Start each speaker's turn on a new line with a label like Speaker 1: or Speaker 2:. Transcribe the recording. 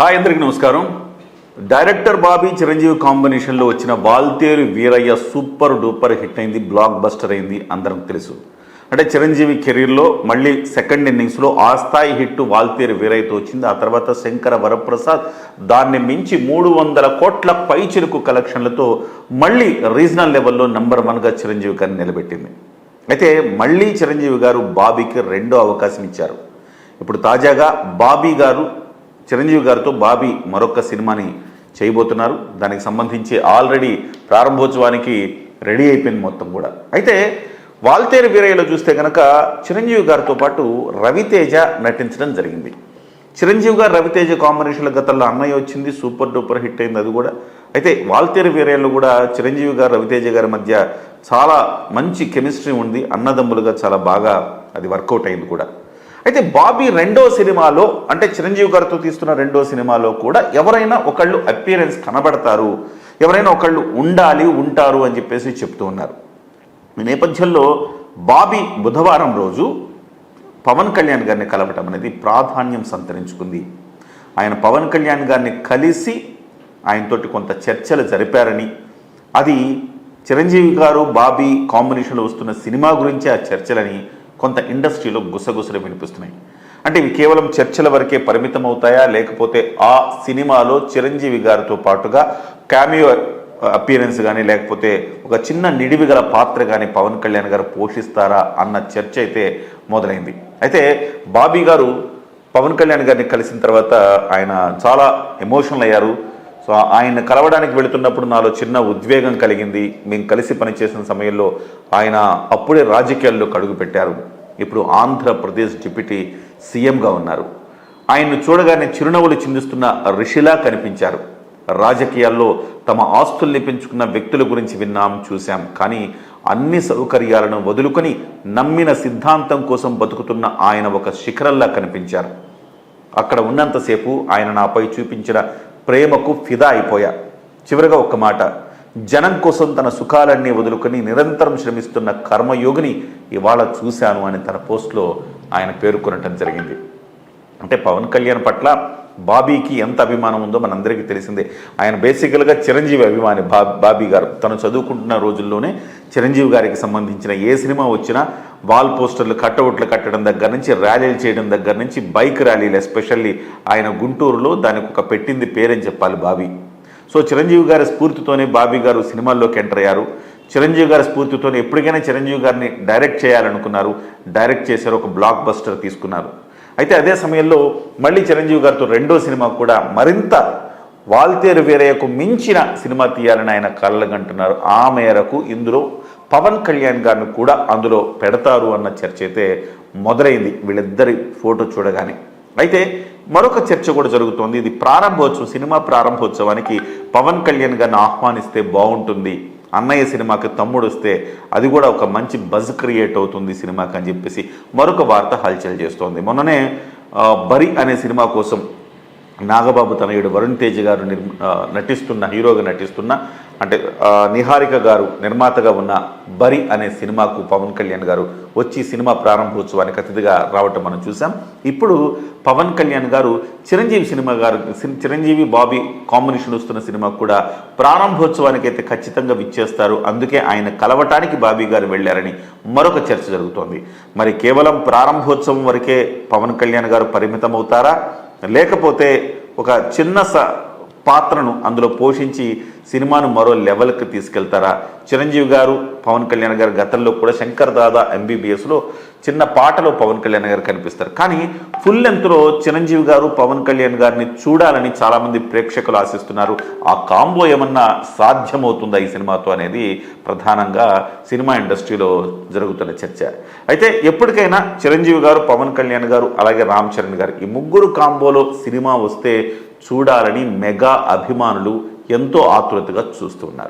Speaker 1: Hi అందరికీ నమస్కారం. Director Bobby Chiranjeevi కాంబినేషన్లో వచ్చిన Waltair Veerayya super duper hit అయింది, బ్లాక్ బస్టర్ అయింది, అందరం తెలుసు. అంటే చిరంజీవి కెరీర్లో మళ్ళీ సెకండ్ ఇన్నింగ్స్లో ఆ స్థాయి హిట్ వాల్తేరు వీరయ్యతో వచ్చింది. ఆ తర్వాత శంకర వరప్రసాద్ దాన్ని మించి 300 కోట్ల పైచిలుకు కలెక్షన్లతో మళ్ళీ రీజనల్ లెవెల్లో నంబర్ 1గా చిరంజీవి గారిని నిలబెట్టింది. అయితే మళ్ళీ చిరంజీవి గారు బాబీకి రెండో అవకాశం ఇచ్చారు. ఇప్పుడు తాజాగా బాబీ గారు చిరంజీవి గారితో బాబీ మరొక సినిమాని చేయబోతున్నారు. దానికి సంబంధించి ఆల్రెడీ ప్రారంభోత్సవానికి రెడీ అయిపోయింది మొత్తం కూడా. అయితే వాల్తేరు వీరయ్యలో చూస్తే కనుక చిరంజీవి గారితో పాటు రవితేజ నటించడం జరిగింది. చిరంజీవి గారు రవితేజ కాంబినేషన్లో గతంలో అన్నయ్య వచ్చింది, సూపర్ డూపర్ హిట్ అయింది అది కూడా. అయితే వాల్తేరు వీరయ్యలో కూడా చిరంజీవి గారు రవితేజ గారి మధ్య చాలా మంచి కెమిస్ట్రీ ఉంది, అన్నదమ్ములుగా చాలా బాగా అది వర్కౌట్ అయింది కూడా. అయితే బాబీ రెండో సినిమాలో అంటే చిరంజీవి గారితో తీస్తున్న రెండో సినిమాలో కూడా ఎవరైనా ఒకళ్ళు అపియరెన్స్ కనబడతారు, ఎవరైనా ఒకళ్ళు ఉంటారు అని చెప్పేసి చెప్తూ ఉన్నారు. ఈ నేపథ్యంలో బాబీ బుధవారం రోజు పవన్ కళ్యాణ్ గారిని కలవటం అనేది ప్రాధాన్యం సంతరించుకుంది. ఆయన పవన్ కళ్యాణ్ గారిని కలిసి ఆయనతోటి కొంత చర్చలు జరిపారని, అది చిరంజీవి గారు బాబీ కాంబినేషన్లో వస్తున్న సినిమా గురించి ఆ చర్చలని కొంత ఇండస్ట్రీలో గుసగుసలు వినిపిస్తున్నాయి. అంటే ఇవి కేవలం చర్చల వరకే పరిమితం అవుతాయా, లేకపోతే ఆ సినిమాలో చిరంజీవి గారితో పాటుగా క్యామియో అపియరెన్స్ కానీ లేకపోతే ఒక చిన్న నిడివి గల పాత్ర కానీ పవన్ కళ్యాణ్ గారు పోషిస్తారా అన్న చర్చ అయితే మొదలైంది. అయితే బాబీ గారు పవన్ కళ్యాణ్ గారిని కలిసిన తర్వాత ఆయన చాలా ఎమోషనల్ అయ్యారు. సో ఆయన కలవడానికి వెళుతున్నప్పుడు నాలో చిన్న ఉద్వేగం కలిగింది. మేము కలిసి పనిచేసిన సమయంలో ఆయన అప్పుడే రాజకీయాల్లో అడుగు పెట్టారు. ఇప్పుడు ఆంధ్రప్రదేశ్ డిప్యూటీ సీఎంగా ఉన్నారు. ఆయన్ను చూడగానే చిరునవ్వులు చిందిస్తున్న రిషిలా కనిపించారు. రాజకీయాల్లో తమ ఆస్తుల్ని పెంచుకున్న వ్యక్తుల గురించి విన్నాం, చూశాం. కానీ అన్ని సౌకర్యాలను వదులుకొని నమ్మిన సిద్ధాంతం కోసం బతుకుతున్న ఆయన ఒక శిఖరంలా కనిపించారు. అక్కడ ఉన్నంతసేపు ఆయన నాపై చూపించిన ప్రేమకు ఫిదా అయిపోయా. చివరిగా ఒక్క మాట, జనం కోసం తన సుఖాలన్నీ వదులుకొని నిరంతరం శ్రమిస్తున్న కర్మయోగిని ఇవాళ చూశాను అని తన పోస్ట్లో ఆయన పేర్కొనటం జరిగింది. అంటే పవన్ కళ్యాణ్ పట్ల బాబీకి ఎంత అభిమానం ఉందో మనందరికీ తెలిసిందే. ఆయన బేసికల్గా చిరంజీవి అభిమాని. బాబీ గారు తను చదువుకుంటున్న రోజుల్లోనే చిరంజీవి గారికి సంబంధించిన ఏ సినిమా వచ్చినా వాల్ పోస్టర్లు కట్అవుట్లు కట్టడం దగ్గర నుంచి ర్యాలీలు చేయడం దగ్గర నుంచి బైక్ ర్యాలీలు, ఎస్పెషల్లీ ఆయన గుంటూరులో దానికి ఒక పెట్టింది పేరని చెప్పాలి బాబీ. సో చిరంజీవి గారి స్ఫూర్తితోనే బాబీ గారు సినిమాల్లోకి ఎంటర్ అయ్యారు. చిరంజీవి గారి స్ఫూర్తితోనే ఎప్పటికైనా చిరంజీవి గారిని డైరెక్ట్ చేయాలనుకున్నారు, డైరెక్ట్ చేశారు, ఒక బ్లాక్ బస్టర్ తీసుకున్నారు. అయితే అదే సమయంలో మళ్ళీ చిరంజీవి గారితో రెండో సినిమా కూడా మరింత వాల్తేరు వీరయ్యకు మించిన సినిమా తీయాలని ఆయన కలలుగంటున్నారు. ఆ మేరకు ఇందులో పవన్ కళ్యాణ్ గారిని కూడా అందులో పెడతారు అన్న చర్చ అయితే మొదలైంది వీళ్ళిద్దరి ఫోటో చూడగానే. అయితే మరొక చర్చ కూడా జరుగుతోంది. ఇది ప్రారంభోత్సవం, సినిమా ప్రారంభోత్సవానికి పవన్ కళ్యాణ్ గారిని ఆహ్వానిస్తే బాగుంటుంది, అన్నయ్య సినిమాకి తమ్ముడు వస్తే అది కూడా ఒక మంచి బజ్ క్రియేట్ అవుతుంది సినిమాకి అని చెప్పేసి మరొక వార్త హల్చల్ చేస్తోంది. మొన్ననే బరి అనే సినిమా కోసం నాగబాబు తనయుడు వరుణ్ తేజ్ గారు హీరోగా నటిస్తున్న అంటే నిహారిక గారు నిర్మాతగా ఉన్న బరి అనే సినిమాకు పవన్ కళ్యాణ్ గారు వచ్చి సినిమా ప్రారంభోత్సవానికి అతిథిగా రావటం మనం చూసాం. ఇప్పుడు పవన్ కళ్యాణ్ గారు చిరంజీవి బాబీ కాంబినేషన్ వస్తున్న సినిమా కూడా ప్రారంభోత్సవానికి అయితే ఖచ్చితంగా విచ్చేస్తారు. అందుకే ఆయన కలవటానికి బాబీ గారు వెళ్ళారని మరొక చర్చ జరుగుతోంది. మరి కేవలం ప్రారంభోత్సవం వరకే పవన్ కళ్యాణ్ గారు పరిమితం అవుతారా, లేకపోతే ఒక చిన్న పాత్రను అందులో పోషించి సినిమాను మరో లెవెల్కి తీసుకెళ్తారా? చిరంజీవి గారు పవన్ కళ్యాణ్ గారు గతంలో కూడా శంకర్ దాదా MBBSలో చిన్న పాటలో పవన్ కళ్యాణ్ గారు కనిపిస్తారు. కానీ ఫుల్ లెంత్లో చిరంజీవి గారు పవన్ కళ్యాణ్ గారిని చూడాలని చాలామంది ప్రేక్షకులు ఆశిస్తున్నారు. ఆ కాంబో ఏమన్నా సాధ్యమవుతుందా ఈ సినిమాతో అనేది ప్రధానంగా సినిమా ఇండస్ట్రీలో జరుగుతున్న చర్చ. అయితే ఎప్పటికైనా చిరంజీవి గారు, పవన్ కళ్యాణ్ గారు, అలాగే రామ్ చరణ్ గారు ఈ ముగ్గురు కాంబోలో సినిమా వస్తే చూడాలని మెగా అభిమానులు ఎంతో ఆతృతగా చూస్తున్నారు.